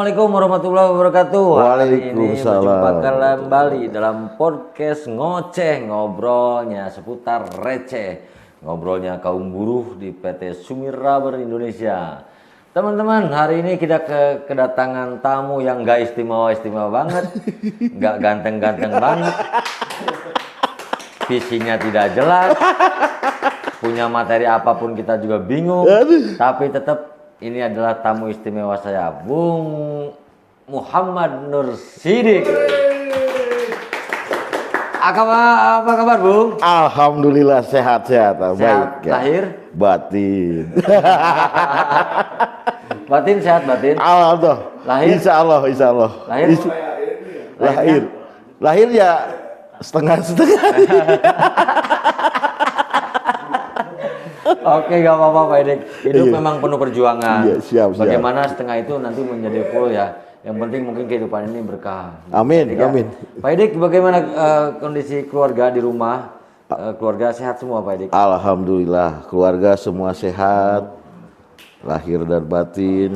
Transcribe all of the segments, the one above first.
Assalamualaikum warahmatullahi wabarakatuh. Hari ini Waalaikumsalam. berjumpa kembali dalam podcast ngoceh, ngobrolnya seputar receh, ngobrolnya kaum buruh di PT Sumiraber Indonesia. Teman-teman, hari ini kita kedatangan tamu yang gak istimewa banget, gak ganteng-ganteng banget, visinya tidak jelas, punya materi apapun kita juga bingung, tapi tetap ini adalah tamu istimewa saya, Bung Muhammad Nur Sidik. Apa kabar, Bung? Alhamdulillah sehat-sehat. Sehat Baik. lahir? Batin. Batin sehat batin? Alhamdulillah. Lahir? Insya Allah. Lahir? Lahir ya setengah-setengah. Oke, gak apa-apa Pak Edik. Hidup memang penuh perjuangan. Iya, siap. Bagaimana setengah itu nanti menjadi full ya. Yang penting mungkin kehidupan ini berkah. Amin, Edik, ya. amin. Pak Edik, bagaimana kondisi keluarga di rumah? Keluarga sehat semua Pak Edik? Alhamdulillah, keluarga semua sehat, lahir dan batin.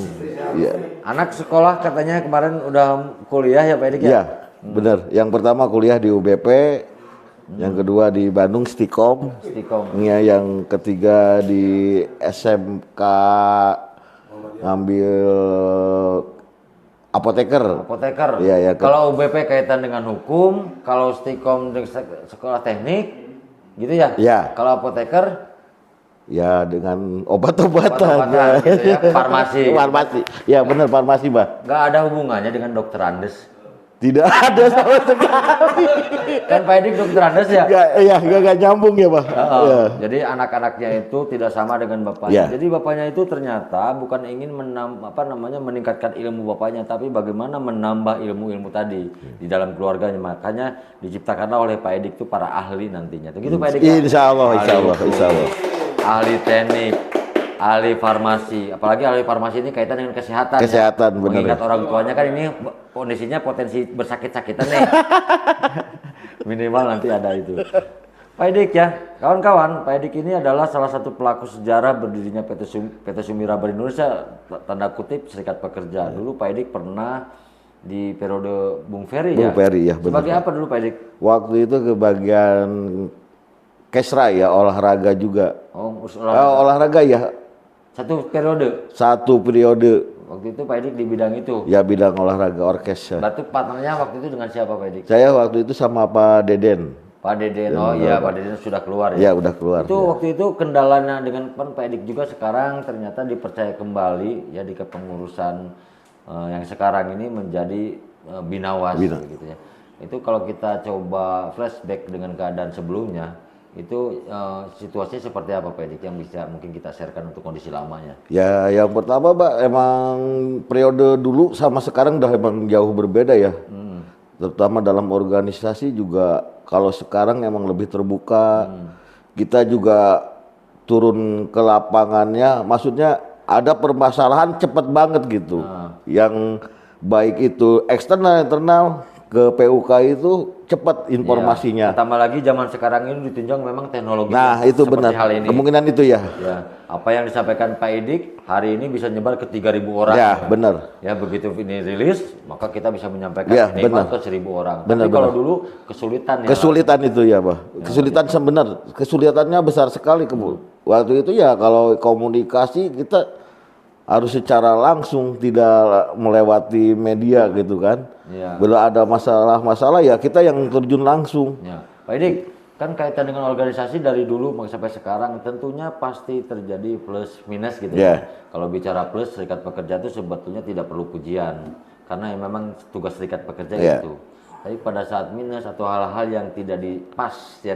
Ya, Anak sekolah katanya kemarin udah kuliah ya Pak Edik ya? ya benar. Yang pertama kuliah di UBP, yang kedua di Bandung Stikom. Ya, yang ketiga di SMK ngambil apoteker. Ya, ya. Kalau UBP kaitan dengan hukum, kalau Stikom sekolah teknik, gitu ya? Ya. Kalau apoteker? Ya dengan obat-obatan. Gitu ya. Farmasi. Ya benar, farmasi, Mbak. Nggak ada hubungannya dengan dokter Andes. Tidak ada sama sekali. Kan Pak Edik dokter Andes ya? Gak nyambung ya, Pak. Ya. Jadi anak-anaknya itu tidak sama dengan bapaknya. Ya. Jadi bapaknya itu ternyata bukan ingin meningkatkan ilmu bapaknya, tapi bagaimana menambah ilmu-ilmu tadi di dalam keluarganya. Makanya diciptakanlah oleh Pak Edik itu para ahli nantinya. Begitu Pak Edik. Insya Allah. Ahli teknik, ahli farmasi, apalagi ahli farmasi ini kaitan dengan kesehatan. Kesehatan, benar. Mengingat orang tuanya kan ini kondisinya potensi bersakit-sakitan nih. Minimal nanti ada itu. Pak Edik ya, kawan-kawan, Pak Edik ini adalah salah satu pelaku sejarah berdirinya PT Sumiraber Indonesia, tanda kutip Serikat Pekerja. Dulu Pak Edik pernah di periode Bung Ferry ya? Bung Ferry ya, benar. Sebagai apa dulu Pak Edik? Waktu itu ke bagian Kesra ya, olahraga juga. Olahraga ya. Satu periode. Waktu itu Pak Edik di bidang itu? Ya, bidang olahraga orkes. Berarti partnernya waktu itu dengan siapa Pak Edik? Saya waktu itu sama Pak Deden. Pak Deden, oh iya Pak Deden sudah keluar ya? Ya udah keluar. Itu ya. Waktu itu kendalanya dengan Pak Edik juga sekarang ternyata dipercaya kembali ya di kepengurusan yang sekarang ini menjadi Binawas gitu ya. Itu kalau kita coba flashback dengan keadaan sebelumnya, itu situasinya seperti apa Pak Edik yang bisa mungkin kita sharekan untuk kondisi lamanya? Ya, yang pertama Pak, emang periode dulu sama sekarang udah emang jauh berbeda ya. Terutama dalam organisasi juga, kalau sekarang emang lebih terbuka. Kita juga turun ke lapangannya, maksudnya ada permasalahan cepet banget gitu. Yang baik itu eksternal, internal, ke PUK itu cepat informasinya. Tambah lagi zaman sekarang ini ditunjang memang teknologi. Nah itu benar. Hal ini. Kemungkinan itu ya. Apa yang disampaikan Pak Edik hari ini bisa nyebar ke 3.000 orang. Ya benar. Ya begitu ini rilis maka kita bisa menyampaikan ke 1.000 orang. Benar, tapi kalau dulu kesulitan ya. Kesulitan itu ya Pak. Kesulitan sebenarnya. Kesulitannya besar sekali waktu itu ya, kalau komunikasi kita harus secara langsung, tidak melewati media gitu kan. Bila ada masalah ya kita yang terjun langsung. Pak Edik, kan kaitan dengan organisasi dari dulu sampai sekarang tentunya pasti terjadi plus minus gitu ya. Kalau bicara plus, Serikat Pekerja itu sebetulnya tidak perlu pujian karena memang tugas Serikat Pekerja itu. Tapi pada saat minus atau hal-hal yang tidak pas ya,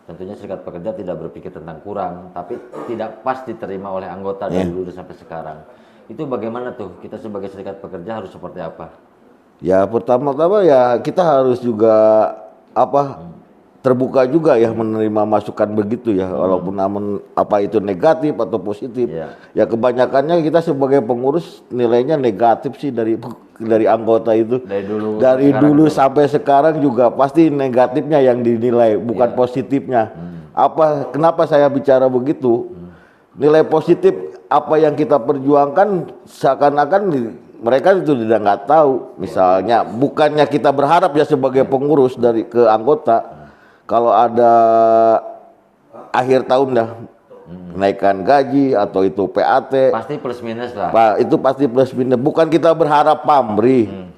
tentunya Serikat Pekerja tidak berpikir tentang kurang, tapi tidak pas diterima oleh anggota dari dulu sampai sekarang. Itu bagaimana tuh kita sebagai Serikat Pekerja harus seperti apa? Ya pertama-tama ya kita harus juga terbuka juga ya menerima masukan begitu ya, walaupun apa itu negatif atau positif. Ya kebanyakannya kita sebagai pengurus nilainya negatif sih dari anggota itu. Dari dulu sampai sekarang juga pasti negatifnya yang dinilai, bukan positifnya. Kenapa saya bicara begitu? Nilai positif apa yang kita perjuangkan seakan-akan mereka itu tidak nggak tahu. Misalnya bukannya kita berharap ya sebagai pengurus dari ke anggota kalau ada akhir tahun dah kenaikan gaji atau itu PAT pasti plus minus lah. Pak, itu pasti plus minus. Bukan kita berharap pamrih.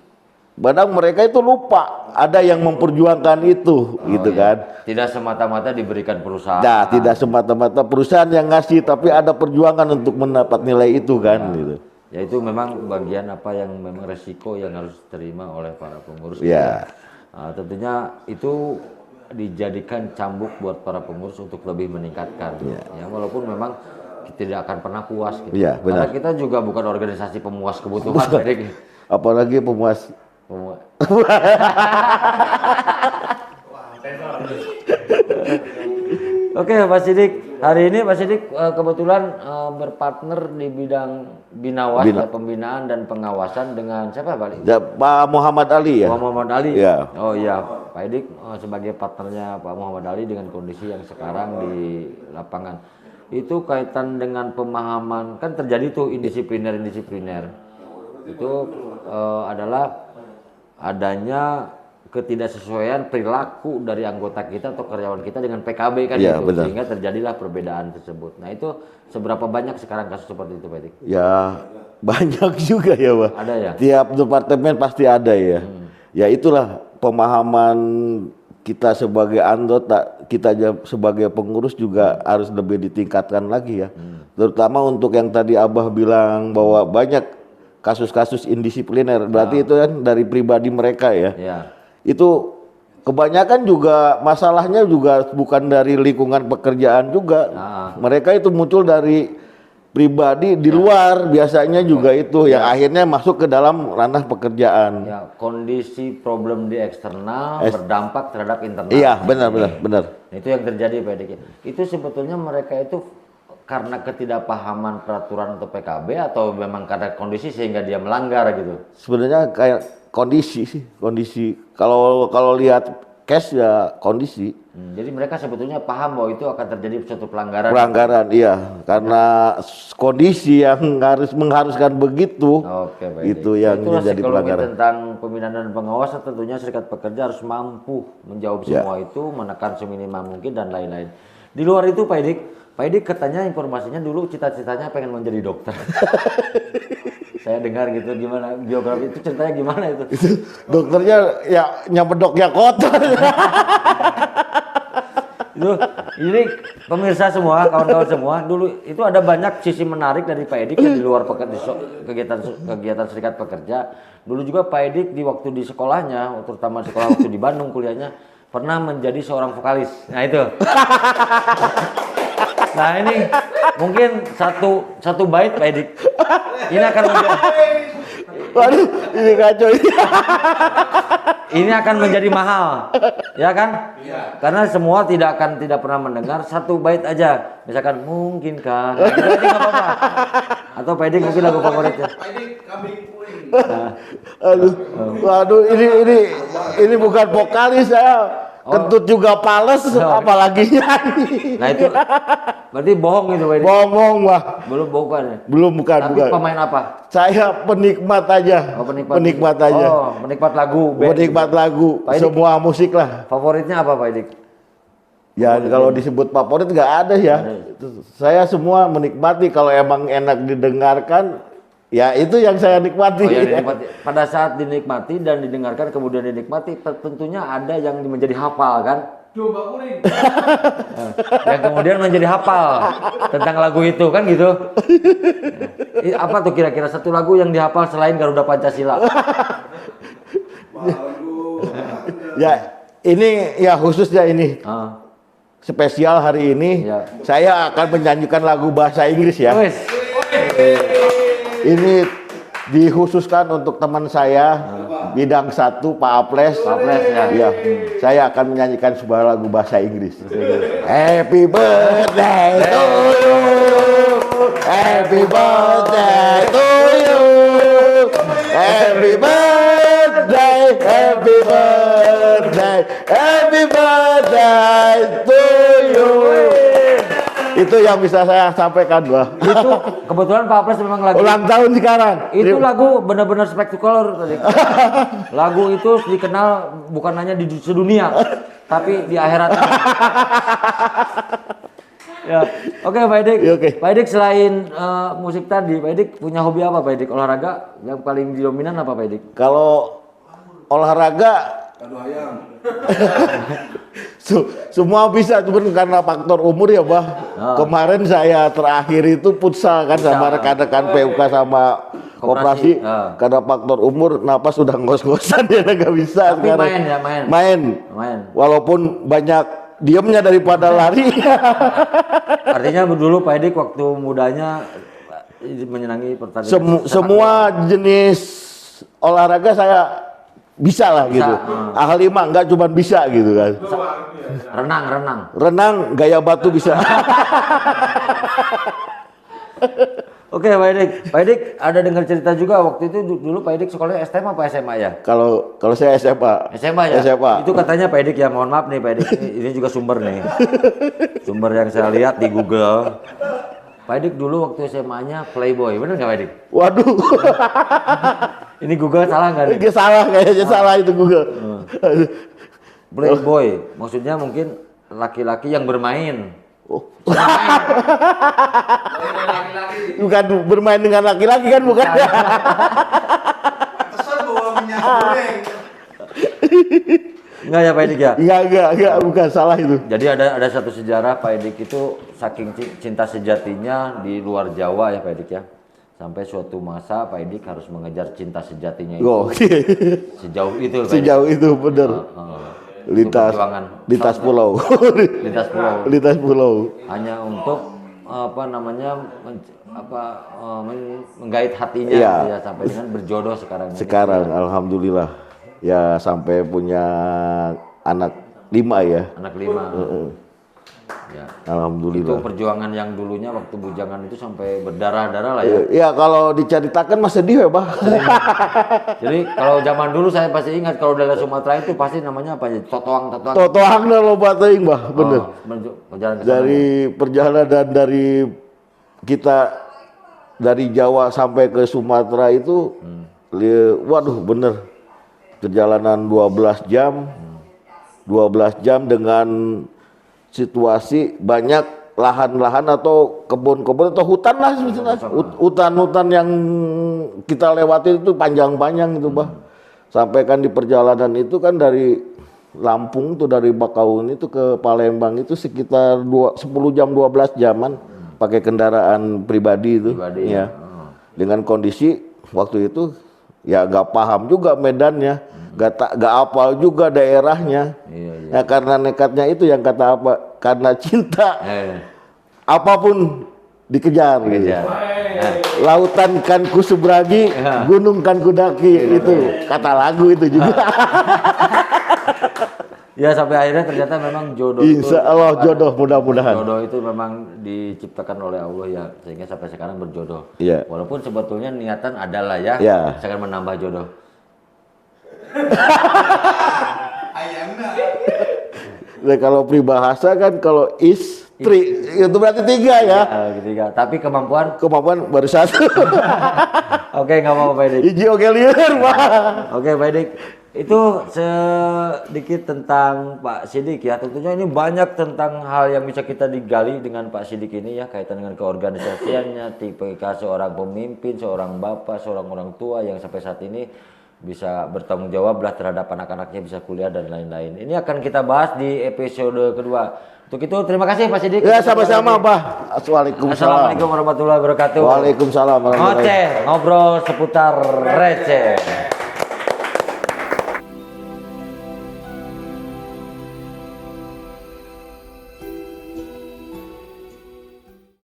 Padahal mereka itu lupa ada yang memperjuangkan itu, gitu kan. Tidak semata-mata diberikan perusahaan. Nah, tidak semata-mata perusahaan yang ngasih, tapi ada perjuangan untuk mendapat nilai itu kan, gitu. Ya itu memang bagian apa yang memang resiko yang harus diterima oleh para pengurus. Ya. Nah, tentunya itu dijadikan cambuk buat para pengurus untuk lebih meningkatkan. Ya, walaupun memang tidak akan pernah puas. Gitu. Ya, benar. Karena kita juga bukan organisasi pemuas kebutuhan. Apalagi pemuas. Oke Pak Sidik, hari ini Pak Sidik kebetulan berpartner di bidang binawas, pembinaan dan pengawasan dengan siapa Pak? Ya, Pak Muhammad Ali ya. Pak Muhammad Ali. Ya. Oh iya, Pak Sidik sebagai partnernya Pak Muhammad Ali dengan kondisi yang sekarang di lapangan. Itu kaitan dengan pemahaman, kan terjadi tuh indisipliner. Itu adalah adanya ketidaksesuaian perilaku dari anggota kita atau karyawan kita dengan PKB kan ya, itu benar. sehingga terjadilah perbedaan tersebut. Nah itu seberapa banyak sekarang kasus seperti itu Pak Dik? Ya banyak juga ya Pak. Ada ya? Tiap departemen pasti ada ya. Ya itulah pemahaman kita sebagai anggota, kita sebagai pengurus juga harus lebih ditingkatkan lagi ya. Terutama untuk yang tadi Abah bilang bahwa banyak kasus-kasus indisipliner, berarti itu kan dari pribadi mereka ya. Itu kebanyakan juga masalahnya juga bukan dari lingkungan pekerjaan juga. Mereka itu muncul dari pribadi di luar biasanya juga itu yang akhirnya masuk ke dalam ranah pekerjaan. Ya, kondisi problem di eksternal berdampak terhadap internal. Iya, benar. Nah, itu yang terjadi Pak Dik. Itu sebetulnya mereka itu karena ketidakpahaman peraturan atau PKB atau memang karena kondisi sehingga dia melanggar gitu? Sebenarnya kayak kondisi sih, kondisi. Kalau lihat case ya kondisi. Jadi mereka sebetulnya paham bahwa itu akan terjadi suatu pelanggaran. Pelanggaran, iya, karena kondisi yang mengharuskan begitu. Oke, baik. Itu yang menjadi pelanggaran. Tentang pembinaan dan pengawasan tentunya serikat pekerja harus mampu menjawab semua itu, menekan seminimal mungkin dan lain-lain. Di luar itu Pak Edi katanya informasinya dulu cita-citanya pengen menjadi dokter. Saya dengar gitu, gimana biografi itu ceritanya gimana itu? Dokternya ya nyempedoknya kotor. Ini pemirsa semua, kawan-kawan semua, dulu itu ada banyak sisi menarik dari Pak Edik di luar kegiatan serikat pekerja. Dulu juga Pak Edik di waktu di sekolahnya, terutama sekolah waktu di Bandung kuliahnya, pernah menjadi seorang vokalis. Nah itu. Nah ini mungkin satu bait Pak Edik. Ini akan menjadi. Waduh, ini kacau. Ini akan menjadi mahal, ya kan? Iya. Karena semua tidak pernah mendengar satu bait aja. Misalkan mungkin kan, gitu aja nggak apa-apa. Atau Pak Edik mungkin lagu favoritnya. Pak Edik kambing kuning. Waduh, ini bukan vokalis saya. Kentut juga pales, apalagi nyanyi. Nah itu berarti bohong itu Pak Edik. Bohong Wah. Bukan ya? Bukan. Tapi pemain apa? Saya penikmat aja. Penikmat aja. Oh, menikmat lagu. Penikmat lagu. Semua musik lah. Favoritnya apa Pak Edik? Ya kalau disebut favorit nggak ada ya. Saya semua menikmati, kalau emang enak didengarkan, ya itu yang saya nikmati. Oh, ya, pada saat dinikmati dan didengarkan kemudian dinikmati, tentunya ada yang menjadi hafal kan? Coba kuning. Yang kemudian menjadi hafal tentang lagu itu kan gitu. Apa tuh kira-kira satu lagu yang dihafal selain Garuda Pancasila? Ya ini ya khususnya ini. Spesial hari ini saya akan menyanyikan lagu bahasa Inggris ya. Ini dikhususkan untuk teman saya bidang 1 Pak Aples. Ya. Saya akan menyanyikan sebuah lagu bahasa Inggris. Happy birthday to you. Happy birthday to you. Happy birthday, happy birthday, happy birthday to you. Itu yang bisa saya sampaikan, Bah. Itu kebetulan Pak Pres memang lagi Ulang tahun sekarang. itu lagu benar-benar spektakuler tadi. Lagu itu dikenal bukan hanya di sedunia, tapi di akhirat. Ya, oke Pak Edik. Ya, oke. Pak Edik selain musik tadi, Pak Edik punya hobi apa Pak Edik? Olahraga yang paling dominan apa Pak Edik? Kalau olahraga Aduh ayam. semua bisa, cuman karena faktor umur ya, Bah. Kemarin saya terakhir itu futsal kan sama rekan-rekan PUK sama koperasi. Karena faktor umur, napas sudah ngos-ngosan ya nggak bisa. Tapi sekarang. main ya, main. Main. Walaupun banyak diamnya daripada lari. Artinya dulu Pak Edik waktu mudanya menyenangi pertandingan. Semua jenis olahraga saya bisa lah gitu. Ahli mah enggak cuma bisa gitu kan. Renang. Renang gaya batu bisa. Oke Pak Edik. Pak Edik ada dengar cerita juga waktu itu dulu Pak Edik sekolahnya STM apa SMA ya? Kalau saya SMA. SMA ya? SMA. Itu katanya Pak Edik ya, mohon maaf nih Pak Edik. Ini juga sumber nih. Sumber yang saya lihat di Google. Pak Edik dulu waktu SMA-nya Playboy, bener nggak Pak Edik? Waduh. Ini Google salah nggak nih? Ini salah kayaknya, salah itu Google. Playboy, maksudnya mungkin laki-laki yang bermain. Oh. Laki-laki. Bukan bermain dengan laki-laki kan, bukan? Pesan bawa minyak goreng. Enggak ya Pak Edik ya? Enggak, bukan, salah itu. Jadi ada satu sejarah Pak Edik itu saking cinta sejatinya di luar Jawa ya Pak Edik ya. Sampai suatu masa Pak Edik harus mengejar cinta sejatinya itu. Oh, Sejauh itu Pak sejauh itu bener. Lintas pulau. Lintas pulau. Hanya untuk menggait hatinya ya sampai dengan berjodoh sekarang. Sekarang alhamdulillah ya sampai punya anak 5 ya. Anak 5. Ya. Itu Alhamdulillah. perjuangan yang dulunya waktu bujangan itu sampai berdarah-darah lah ya. Ya kalau diceritakan mah sedih ya, Bah. Jadi kalau zaman dulu saya pasti ingat kalau daerah Sumatera itu pasti namanya apa ya? Totoang. Totoang dan loba teuing, Bah, bener. Perjalanan ke sana. Dari perjalanan dari kita dari Jawa sampai ke Sumatera itu waduh bener. Perjalanan 12 jam. 12 jam dengan situasi banyak lahan-lahan atau kebun-kebun atau hutan lah, hutan-hutan yang kita lewati itu panjang-panjang itu, Bah. Sampai kan di perjalanan itu kan dari Lampung tuh, dari Bakaun itu ke Palembang itu sekitar 10 jam 12 jaman pakai kendaraan pribadi itu. Ya. Dengan kondisi waktu itu ya gak paham juga medannya, gak apal juga daerahnya. Ya karena nekatnya itu yang kata apa? Karena cinta. Apapun dikejar. Gitu. Lautan kan ku seberangi, gunung kan ku daki, itu kata lagu itu juga. Ya sampai akhirnya ternyata memang jodoh Insya Allah itu, jodoh mudah-mudahan. Jodoh itu memang diciptakan oleh Allah ya, sehingga sampai sekarang berjodoh. Iya. Walaupun sebetulnya niatan adalah ya, Iya. saya akan menambah jodoh. Ayamnya. Nah, kalau peribahasa kan kalau istri itu berarti 3 ya. Ketiga. Tapi kemampuan, Kemampuan baru 1. oke nggak apa-apa Pak Edik. Iji oke liur, Pak. Oke Pak Edik, itu sedikit tentang Pak Sidik ya. Tentunya ini banyak tentang hal yang bisa kita digali dengan Pak Sidik ini ya, kaitan dengan keorganisasiannya, tipikal seorang pemimpin, seorang bapak, seorang orang tua yang sampai saat ini bisa bertanggung jawab lah terhadap anak-anaknya, bisa kuliah dan lain-lain. Ini akan kita bahas di episode kedua. Untuk itu terima kasih Pak Sidik. Ya sama-sama, Pak. Assalamualaikum. Assalamualaikum warahmatullahi wabarakatuh. Waalaikumsalam warahmatullahi wabarakatuh. Ngoceh, ngobrol seputar receh.